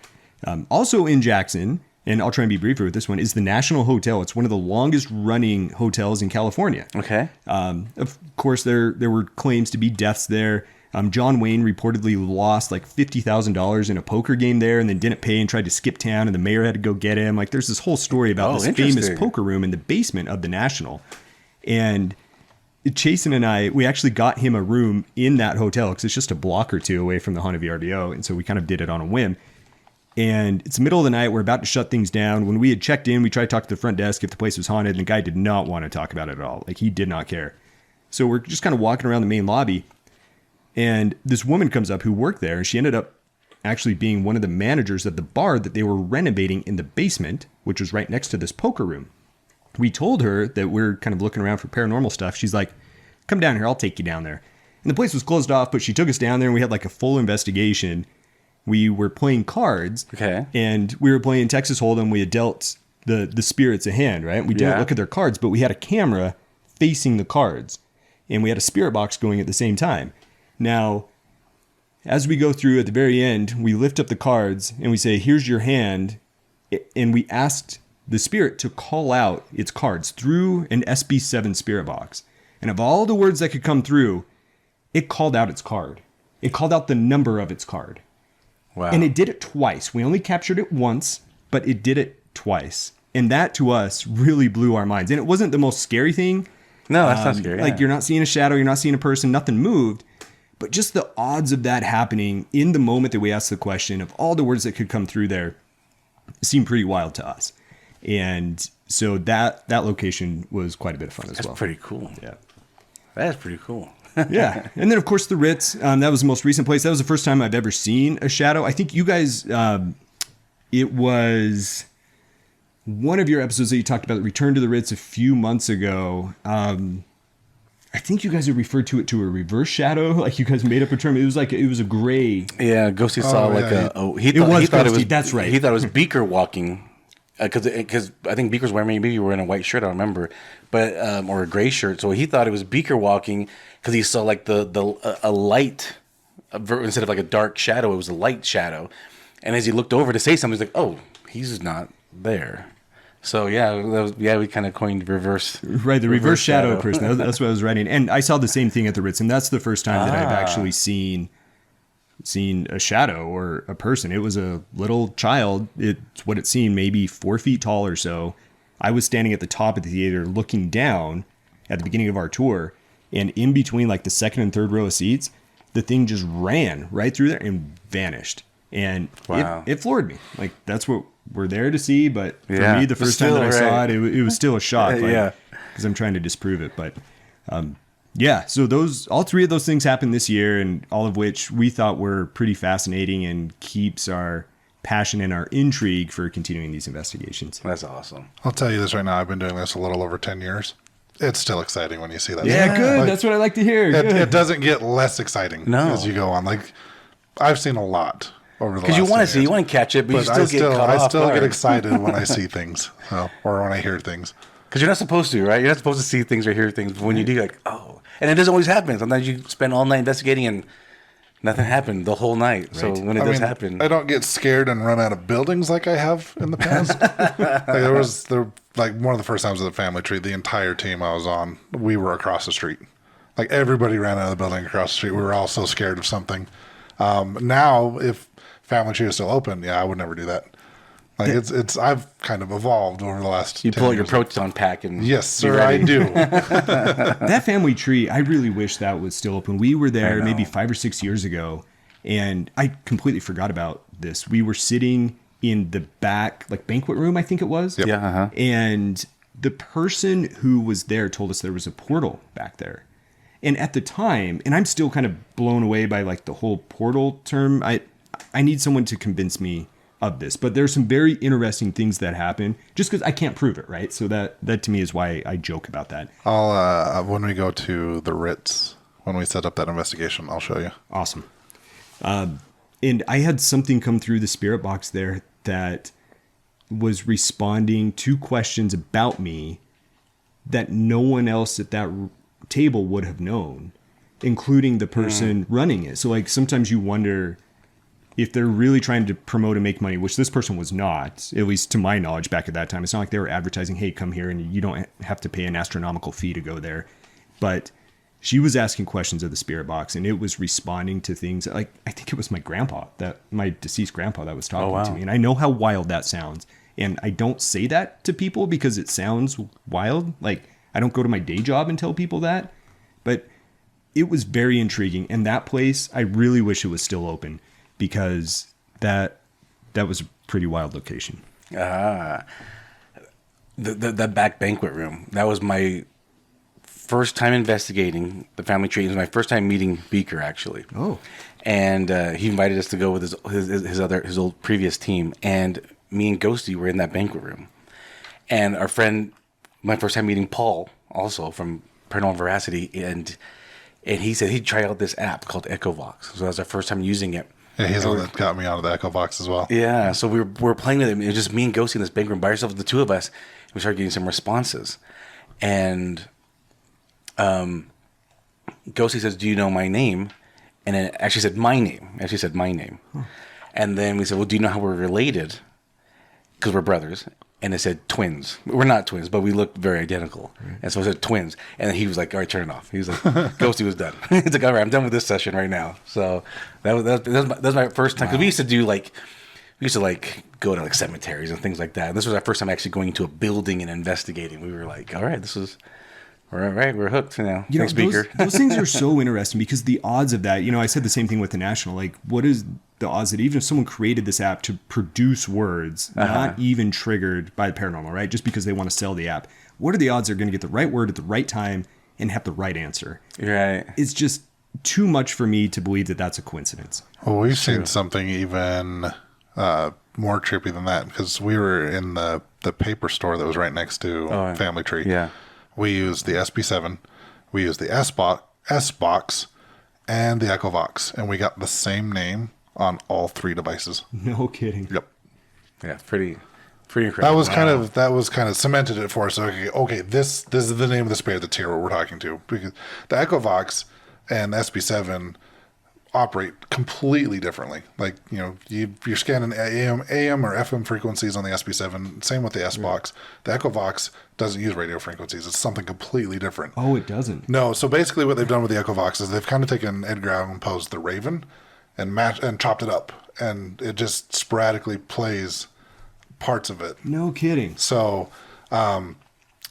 Also in Jackson, and I'll try and be briefer with this one, is the National Hotel. It's one of the longest running hotels in California. Okay. Of course, there were claims to be deaths there. John Wayne reportedly lost like $50,000 in a poker game there and then didn't pay and tried to skip town, and the mayor had to go get him. Like, there's this whole story about this famous poker room in the basement of the National. And Chasen and I, we actually got him a room in that hotel because it's just a block or 2 away from the haunted VRBO. And so we kind of did it on a whim. And it's the middle of the night. We're about to shut things down. When we had checked in, we tried to talk to the front desk if the place was haunted, and the guy did not want to talk about it at all. Like, he did not care. So we're just kind of walking around the main lobby. And this woman comes up who worked there, and she ended up actually being one of the managers of the bar that they were renovating in the basement, which was right next to this poker room. We told her that we're kind of looking around for paranormal stuff. She's like, come down here, I'll take you down there. And the place was closed off, but she took us down there, and we had like a full investigation. We were playing cards, okay, and we were playing Texas Hold'em. We had dealt the spirits a hand, right? We didn't look at their cards, but we had a camera facing the cards, and we had a spirit box going at the same time. Now, as we go through at the very end, we lift up the cards and we say, here's your hand. And we asked the spirit to call out its cards through an SB7 spirit box. And of all the words that could come through, it called out its card. It called out the number of its card. Wow. And it did it twice. We only captured it once, but it did it twice. And that to us really blew our minds. And it wasn't the most scary thing. No, that's not scary. Like you're not seeing a shadow, you're not seeing a person, nothing moved. But just the odds of that happening in the moment that we asked the question, of all the words that could come through there, seemed pretty wild to us. And so that location was quite a bit of fun as well. That's pretty cool. Yeah. That's pretty cool. Yeah. And then, of course, the Ritz. That was the most recent place. That was the first time I've ever seen a shadow. I think you guys, it was one of your episodes that you talked about the Return to the Ritz a few months ago. I think you guys had referred to it to a reverse shadow. Like you guys made up a term. It was a gray. Yeah, Ghosty saw he thought it was. That's right. He thought it was Beaker walking, because I think Beaker's wearing, maybe you were in a white shirt, I don't remember, but or a gray shirt. So he thought it was Beaker walking because he saw like a light instead of like a dark shadow. It was a light shadow, and as he looked over to say something, he's like, "Oh, he's not there." So we kind of coined reverse. Right, the reverse shadow person. That's what I was writing, and I saw the same thing at the Ritz, and that's the first time that I've actually seen a shadow or a person. It was a little child. It's what it seemed, maybe 4 feet tall or so. I was standing at the top of the theater, looking down at the beginning of our tour, and in between like the second and third row of seats, the thing just ran right through there and vanished. And it floored me. Like that's what we're there to see, but for me, the first time that I saw it, it was still a shock. Because I'm trying to disprove it. But so all three of those things happened this year, and all of which we thought were pretty fascinating and keeps our passion and our intrigue for continuing these investigations. That's awesome. I'll tell you this right now. I've been doing this a little over 10 years. It's still exciting when you see that. Yeah, good. Like, that's what I like to hear. It doesn't get less exciting as you go on. Like I've seen a lot. Because you want to catch it, but you still get caught off. I still get excited when I see things, or when I hear things. Because you're not supposed to, right? You're not supposed to see things or hear things. But when you do, you're like, oh. And it doesn't always happen. Sometimes you spend all night investigating and nothing happened the whole night. Right. So when it does happen. I don't get scared and run out of buildings like I have in the past. Like one of the first times at the family tree, the entire team I was on, we were across the street. Like everybody ran out of the building across the street. We were all so scared of something. Now, if family tree is still open, I would never do that. Like I've kind of evolved over the last. You pull out your proton pack and yes, sir, I do. That family tree, I really wish that was still open. We were there maybe 5 or 6 years ago, and I completely forgot about this. We were sitting in the back, like banquet room, I think it was. Yep. Yeah. And the person who was there told us there was a portal back there. And at the time, and I'm still kind of blown away by like the whole portal term. I need someone to convince me of this, but there's some very interesting things that happen just because I can't prove it, right? So that to me is why I joke about that. I'll when we go to the Ritz, when we set up that investigation, I'll show you. Awesome. And I had something come through the spirit box there that was responding to questions about me that no one else at that table would have known, including the person running it. So like sometimes you wonder if they're really trying to promote and make money, which this person was not, at least to my knowledge back at that time. It's not like they were advertising, hey, come here and you don't have to pay an astronomical fee to go there. But she was asking questions of the spirit box, and it was responding to things like, I think it was my deceased grandpa that was talking to me. And I know how wild that sounds. And I don't say that to people because it sounds wild. Like I don't go to my day job and tell people that, but it was very intriguing. And that place, I really wish it was still open, because that was a pretty wild location. The back banquet room. That was my first time investigating the family tree. It was my first time meeting Beaker, actually. Oh. And he invited us to go with his old previous team. And me and Ghosty were in that banquet room. And our friend, my first time meeting Paul, also from Paranormal Veracity, and he said he'd try out this app called EchoVox. So that was our first time using it. Yeah, he's the one that got me onto the Echo Box as well. Yeah, so we were playing with him. It was just me and Ghosty in this bank room by ourselves, the two of us. And we started getting some responses. And Ghosty says, "Do you know my name?" And it actually said my name. It actually said my name. Huh. And then we said, "Well, do you know how we're related?" Because we're brothers. And it said twins. We're not twins, but we look very identical. Right. And so it said twins. And then he was like, "All right, turn it off." He was like, Ghosty was done. He's like, "All right, I'm done with this session right now." So that was my first time. Because we used to go to like cemeteries and things like that. And this was our first time actually going into a building and investigating. We were like, all right, we're hooked now. Thanks, Beaker. Those things are so interesting because the odds of that, I said the same thing with the National. Like, what is the odds that even if someone created this app to produce words, not even triggered by the paranormal, right? Just because they want to sell the app, what are the odds they're going to get the right word at the right time and have the right answer? Right. It's just too much for me to believe that that's a coincidence. Well, we've seen something even more trippy than that because we were in the paper store that was right next to Family Tree. Yeah. We used the SB7, we used the S-Box, and the Echo Vox, and we got the same name on all 3 devices. No kidding. Yep. Yeah, pretty incredible. That was kind of cemented it for us. Okay, this is the name of the spirit that's here. What we're talking to, because the Echo Vox and SB7 operate completely differently. Like, you're scanning AM or FM frequencies on the SB7. Same with the S-Box. The Echo Vox doesn't use radio frequencies. It's something completely different. Oh, it doesn't? No. So basically what they've done with the Echo Vox is they've kind of taken Edgar Allan Poe's The Raven and chopped it up. And it just sporadically plays parts of it. No kidding. So,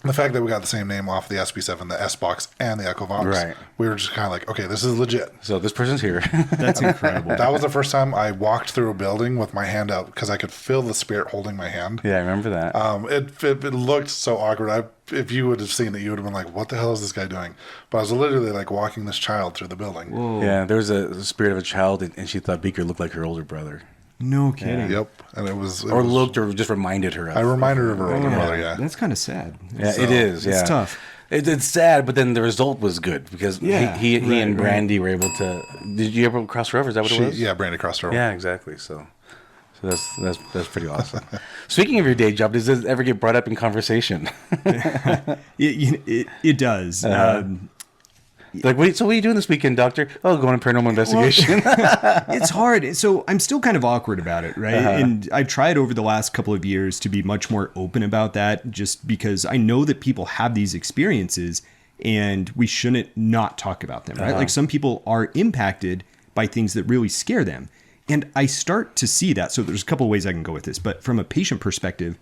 the fact that we got the same name off the SB7, the S-Box, and the Echo Vox, right. We were just kind of like, okay, this is legit. So this person's here. That's incredible. That was the first time I walked through a building with my hand out because I could feel the spirit holding my hand. Yeah, I remember that. It looked so awkward. If you would have seen it, you would have been like, what the hell is this guy doing? But I was literally like walking this child through the building. Whoa. Yeah, there was a spirit of a child, and she thought Beaker looked like her older brother. No kidding. Yeah. Yep. And it was looked or just reminded her of. I reminded her of her older brother, yeah. That's kind of sad. Yeah, it is. Yeah. It's tough. It's sad, but then the result was good because he and Brandy were able to. Did you ever cross over? Is that what it was? Yeah, Brandy crossed over. Yeah, exactly. So that's pretty awesome. Speaking of your day job, does this ever get brought up in conversation? It does. Like, wait, so what are you doing this weekend, doctor? Oh, going on paranormal investigation. It's hard. So I'm still kind of awkward about it, right? And I've tried over the last couple of years to be much more open about that just because I know that people have these experiences and we shouldn't not talk about them, right? Like some people are impacted by things that really scare them. And I start to see that. So there's a couple of ways I can go with this. But from a patient perspective,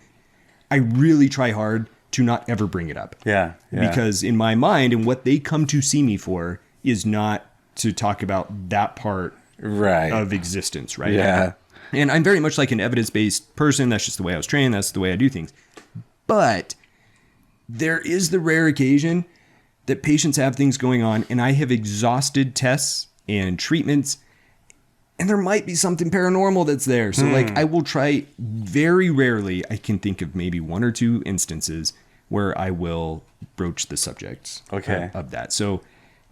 I really try hard to not ever bring it up. Yeah. Because in my mind, and what they come to see me for is not to talk about that part of existence, right? Yeah. And I'm very much like an evidence-based person. That's just the way I was trained. That's the way I do things. But there is the rare occasion that patients have things going on, and I have exhausted tests and treatments, and there might be something paranormal that's there. So I will try, very rarely, I can think of maybe 1 or 2 instances where I will broach the subjects of that. So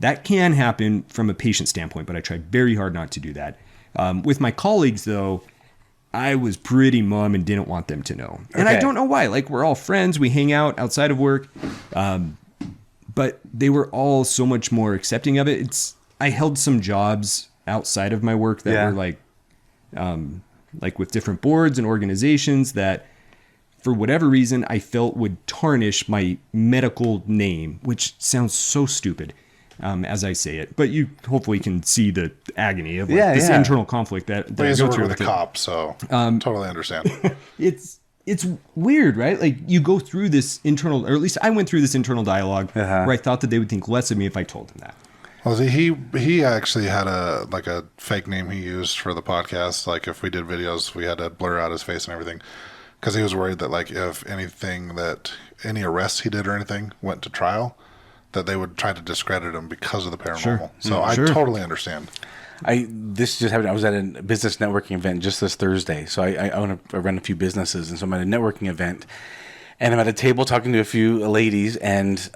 that can happen from a patient standpoint, but I try very hard not to do that. With my colleagues, though, I was pretty mum and didn't want them to know. And I don't know why. Like, we're all friends. We hang out outside of work. But they were all so much more accepting of it. I held some jobs outside of my work that were like with different boards and organizations that for whatever reason I felt would tarnish my medical name, which sounds so stupid as I say it, but you hopefully can see the agony of this internal conflict that I go through with a cop, so totally understand. It's weird, right? Like you go through this internal, or at least I went through this internal dialogue where I thought that they would think less of me if I told them that. Well, see, he actually had a fake name he used for the podcast. Like if we did videos, we had to blur out his face and everything because he was worried that like if any arrests he did or anything went to trial, that they would try to discredit him because of the paranormal. Sure. So I totally understand. This just happened. I was at a business networking event just this Thursday. So I run a few businesses, and so I'm at a networking event, and I'm at a table talking to a few ladies, and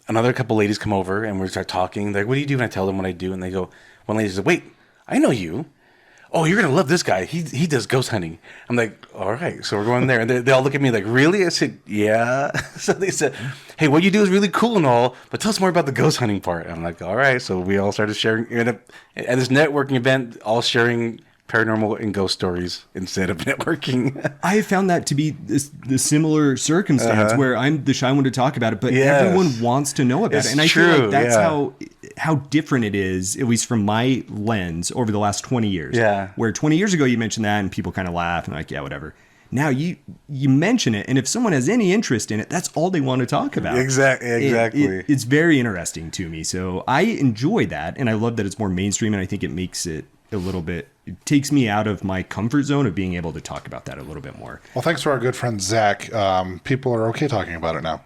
another couple ladies come over, and we start talking. They're like, "What do you do?" And I tell them what I do, and they go, one lady says, "Wait, I know you. oh, you're gonna love this guy. He does ghost hunting. I'm like, all right, so we're going there, and they all look at me like, really? I said, yeah. So they said, hey, what you do is really cool and all, but tell us more about the ghost hunting part. I'm like, all right. So we all started sharing at this networking event, all sharing paranormal and ghost stories instead of networking. I have found that to be the similar circumstance where I'm the shy one to talk about it, but everyone wants to know about it. And I feel like that's how different it is, at least from my lens, over the last 20 years. Yeah. Where 20 years ago you mentioned that and people kind of laugh and like, yeah, whatever. Now you mention it, and if someone has any interest in it, that's all they want to talk about. Exactly. It's very interesting to me. So I enjoy that, and I love that it's more mainstream, and I think it makes it a little bit, it takes me out of my comfort zone of being able to talk about that a little bit more. Well, thanks to our good friend Zach, people are okay talking about it now.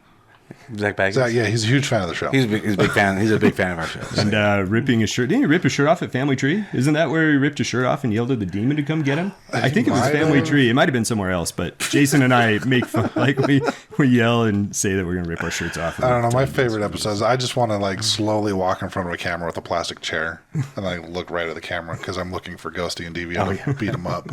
Zach Baggins? Zach, yeah, he's a huge fan of the show. He's a big fan. He's a big fan of our show. And ripping his shirt. Didn't he rip his shirt off at Family Tree? Isn't that where he ripped his shirt off and yelled at the demon to come get him? I think it was Family Tree. It might have been somewhere else, but Jason and I make fun, like we yell and say that we're going to rip our shirts off. I don't know. My favorite episodes, I just want to like slowly walk in front of a camera with a plastic chair and like look right at the camera because I'm looking for Ghosty and DVO to beat him up.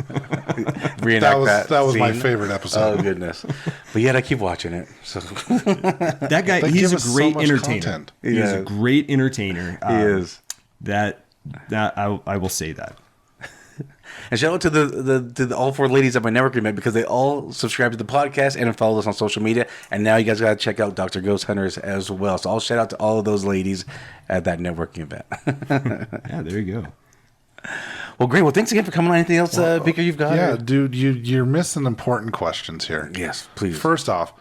Reenact that was my scene. favorite episode. Oh, goodness. But yet I keep watching it. So that guy, he's a great entertainer. He is a great entertainer. He is. That I will say that. And shout out to the all four ladies at my networking event because they all subscribe to the podcast and follow us on social media. And now you guys got to check out Dr. Ghost Hunters as well. So I'll shout out to all of those ladies at that networking event. Yeah, there you go. Well, great. Well, thanks again for coming on. Anything else, Beaker, you've got? Yeah, dude, you're missing important questions here. Yes, please. First off,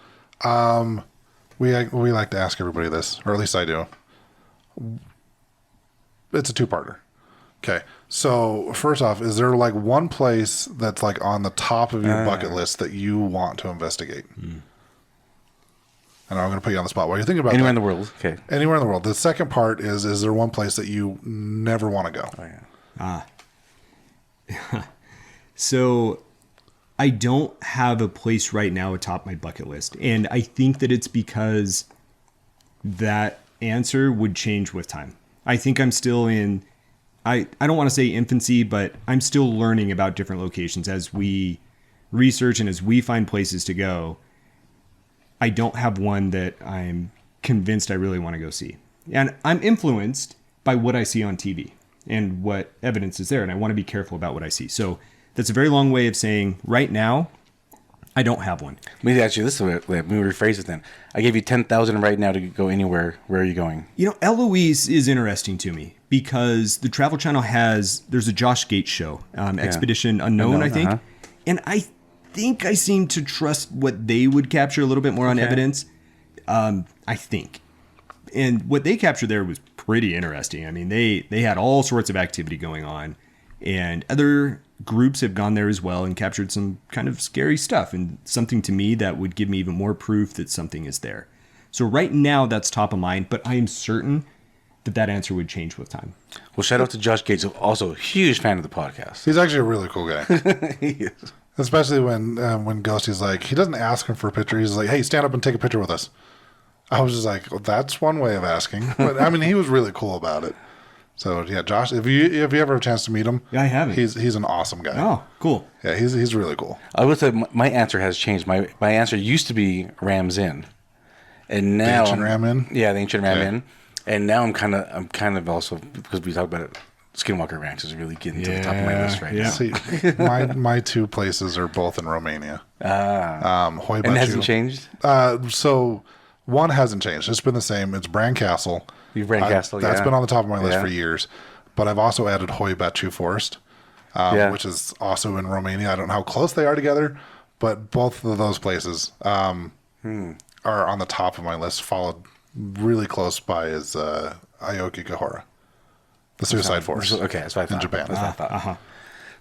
we like to ask everybody this, or at least I do. It's a two-parter. Okay, so first off, is there like one place that's like on the top of your bucket list that you want to investigate? And I'm going to put you on the spot while you're thinking about Anywhere that. in the world. Okay. Anywhere in the world. The second part is there one place that you never want to go? Oh, yeah. So I don't have a place right now atop my bucket list. And I think that it's because that answer would change with time. I think I'm still in, I don't want to say infancy, but I'm still learning about different locations as we research and as we find places to go. I don't have one that I'm convinced I really want to go see. And I'm influenced by what I see on TV and what evidence is there. And I want to be careful about what I see. So that's a very long way of saying right now, I don't have one. Let me ask you this way. Let me rephrase it then. I gave you $10,000 right now to go anywhere. Where are you going? You know, Eloise is interesting to me because the Travel Channel there's a Josh Gates show, Expedition Unknown, I think. And I think I seem to trust what they would capture a little bit more on evidence. I think. And what they captured there was pretty interesting. I mean, they had all sorts of activity going on. And other groups have gone there as well and captured some kind of scary stuff and something to me that would give me even more proof that something is there. So right now that's top of mind, but I am certain that answer would change with time. Well, shout out to Josh Gates, also a huge fan of the podcast. He's actually a really cool guy. He is. Especially when Ghosty's like, he doesn't ask him for a picture. He's like, hey, stand up and take a picture with us. I was just like, well, that's one way of asking. But I mean, he was really cool about it. So yeah, Josh, if you ever have a chance to meet him, I haven't. He's an awesome guy. Oh, cool. Yeah, he's really cool. I would say my answer has changed. My answer used to be Rams Inn, and now The ancient Ram Inn? Yeah, the ancient Ram Inn, and now I'm kind of also, because we talked about it, Skinwalker Ranch is really getting to the top of my list right now. See, my two places are both in Romania. And it hasn't changed. So one hasn't changed. It's been the same. It's Bran Castle. That's been on the top of my list for years. But I've also added Hoibaciu Forest, which is also in Romania. I don't know how close they are together, but both of those places are on the top of my list. Followed really close by is Aokigahara, the Suicide Forest. Okay, that's what I thought. In Japan. That's what I thought.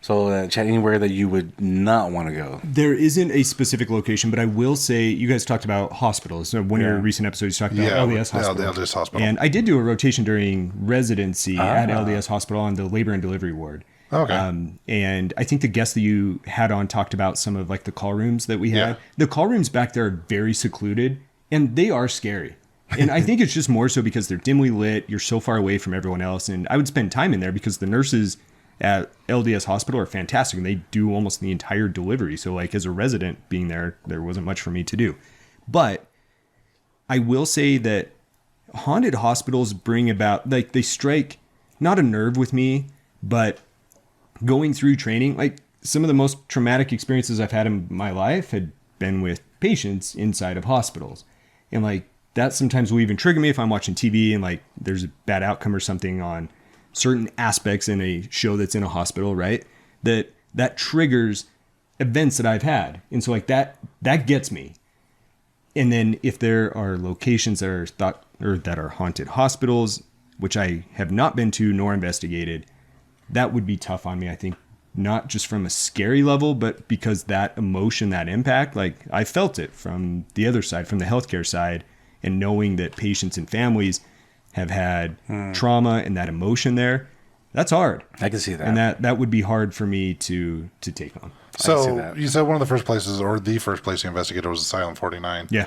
So, Chad, anywhere that you would not want to go? There isn't a specific location, but I will say you guys talked about hospitals. So one of your recent episodes, you talked about LDS Hospital. The LDS Hospital. And I did do a rotation during residency at LDS Hospital on the labor and delivery ward. Okay. And I think the guest that you had on talked about some of like the call rooms that we had. Yeah. The call rooms back there are very secluded, and they are scary. And I think it's just more so because they're dimly lit. You're so far away from everyone else. And I would spend time in there because the nurses at LDS Hospital are fantastic, and they do almost the entire delivery. So like as a resident being there wasn't much for me to do. But I will say that haunted hospitals bring about, like, they strike not a nerve with me, but going through training, like some of the most traumatic experiences I've had in my life had been with patients inside of hospitals. And like that sometimes will even trigger me if I'm watching TV and like there's a bad outcome or something on certain aspects in a show that's in a hospital, right? That triggers events that I've had. And so like that gets me. And then if there are locations that are thought or that are haunted hospitals, which I have not been to nor investigated, that would be tough on me, I think, not just from a scary level, but because that emotion, that impact, like I felt it from the other side, from the healthcare side, and knowing that patients and families have had trauma and that emotion there, that's hard. I can see that. And that would be hard for me to take on. So you said one of the first places, or the first place you investigated, was Asylum 49. Yeah.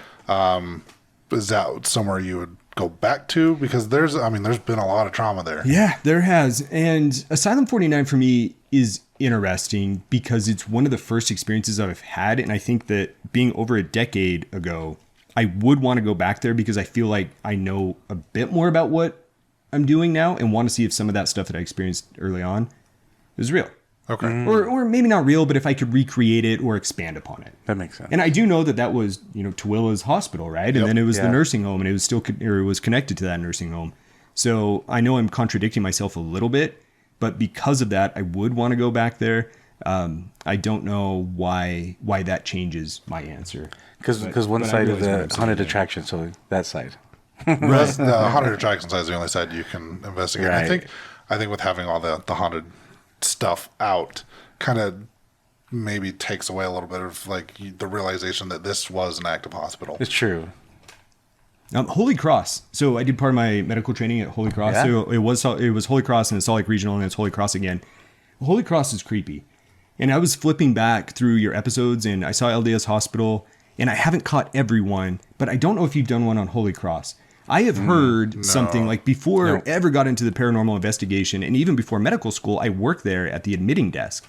Is that somewhere you would go back to? Because there's been a lot of trauma there. Yeah, there has. And Asylum 49 for me is interesting because it's one of the first experiences I've had. And I think that being over a decade ago, I would want to go back there because I feel like I know a bit more about what I'm doing now and want to see if some of that stuff that I experienced early on is real. Okay. Or maybe not real, but if I could recreate it or expand upon it. That makes sense. And I do know that was, Tooele's hospital, right? And then it was the nursing home, and it was still, or it was connected to that nursing home. So I know I'm contradicting myself a little bit, but because of that, I would want to go back there. I don't know why that changes my answer. Because one side of the haunted attraction, so that side. The haunted attraction side is the only side you can investigate. Right. I think with having all the haunted stuff out kind of maybe takes away a little bit of like the realization that this was an active hospital. It's true. Holy Cross. So I did part of my medical training at Holy Cross. Yeah. So it was Holy Cross and it's Salt Lake Regional and it's Holy Cross again. Holy Cross is creepy. And I was flipping back through your episodes and I saw LDS Hospital, and I haven't caught everyone, but I don't know if you've done one on Holy Cross. I have heard something like before I ever got into the paranormal investigation, and even before medical school, I worked there at the admitting desk.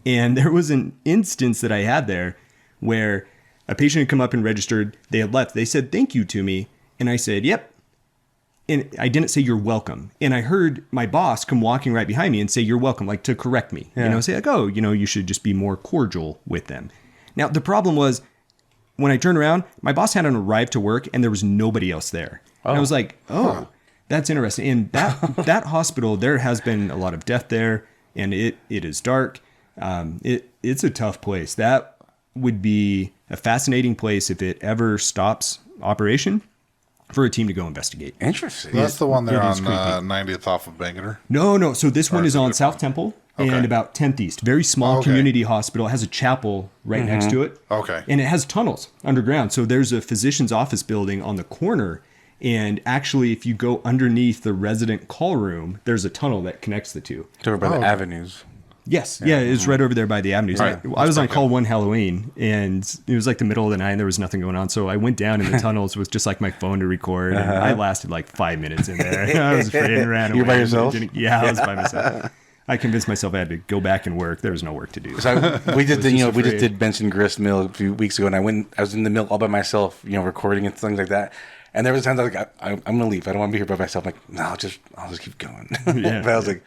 And there was an instance that I had there where a patient had come up and registered. They had left. They said, "Thank you" to me. And I said, "Yep." And I didn't say "You're welcome." And I heard my boss come walking right behind me and say, "You're welcome," like to correct me. Yeah. Say like, "Oh, you should just be more cordial with them." Now, the problem was, when I turned around, my boss hadn't arrived to work and there was nobody else there. And I was like, that's interesting. And that hospital, there has been a lot of death there, and it is dark. It's a tough place. That would be a fascinating place if it ever stops operation for a team to go investigate. Interesting. That's the one there It on is creepy. 90th off of Bangerter. No. So this one is on South Temple Okay. and about 10th East. Very small Okay. community hospital. It has a chapel right next to it. Okay. And it has tunnels underground. So there's a physician's office building on the corner. And actually, if you go underneath the resident call room, there's a tunnel that connects the two. It's over by the avenues. Yes. Yeah, it's right over there by the avenues. Right. I was on call one Halloween, and it was like the middle of the night, and there was nothing going on. So I went down in the tunnels with just like my phone to record, and I lasted like 5 minutes in there. I was afraid and ran away. You by yourself? Yeah, I was by myself. I convinced myself I had to go back and work. There was no work to do. So we just just we just did Benson Grist Mill a few weeks ago, and I was in the mill all by myself, recording and things like that. And there was times I was like, I'm gonna leave. I don't want to be here by myself. I'm like, no, I'll just keep going. Yeah. But I was like,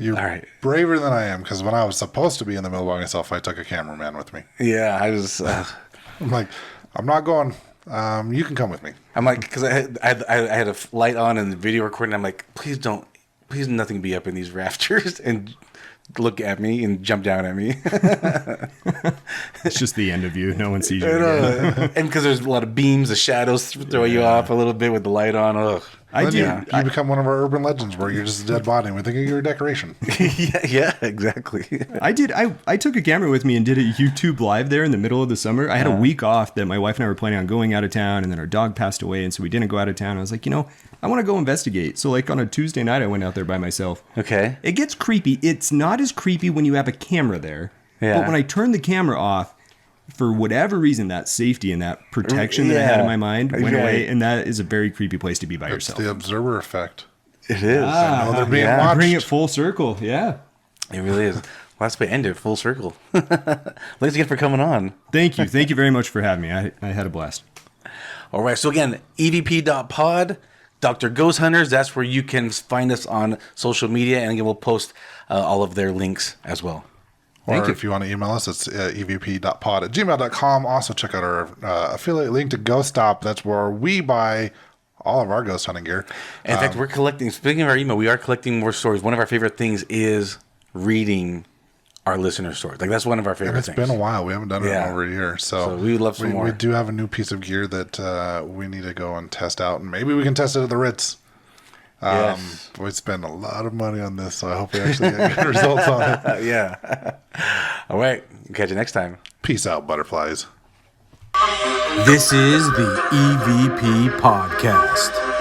You're all right. braver than I am, because when I was supposed to be in the mill by myself, I took a cameraman with me. Yeah, I was. I'm like, I'm not going. You can come with me. I'm like, because I had a light on and the video recording. I'm like, please nothing be up in these rafters and look at me and jump down at me. It's just the end of you. No one sees you again. And because there's a lot of beams, the shadows throw you off a little bit with the light on. Ugh. You become one of our urban legends where you're just a dead body and we think you're a decoration. yeah, exactly. I took a camera with me and did a YouTube live there in the middle of the summer. I had a week off that my wife and I were planning on going out of town, and then our dog passed away, and so we didn't go out of town. I was like, I want to go investigate. So like on a Tuesday night, I went out there by myself. Okay. It gets creepy. It's not as creepy when you have a camera there. Yeah. But when I turned the camera off, for whatever reason, that safety and that protection that I had in my mind went away, and that is a very creepy place to be by It's yourself. the observer effect. It is. I know they're being watched. Bring it full circle. Yeah. It really is. Well, that's the way to end it. Full circle. Thanks again for coming on. Thank you. Thank you very much for having me. I had a blast. All right. So again, evp.pod, Dr. Ghost Hunters. That's where you can find us on social media. And again, we'll post all of their links as well. Or if you want to email us, it's evp.pod@gmail.com. Also, check out our affiliate link to Ghost Stop. That's where we buy all of our ghost hunting gear. In fact, we're collecting, speaking of our email, we are collecting more stories. One of our favorite things is reading our listener stories. Like, that's one of our favorite things. It's been a while. We haven't done it in over a year. So we would love some more. We do have a new piece of gear that we need to go and test out. And maybe we can test it at the Ritz. Yes. We spend a lot of money on this, so I hope we actually get good results on it. Yeah. All right. Catch you next time. Peace out, butterflies. This is the EVP Podcast.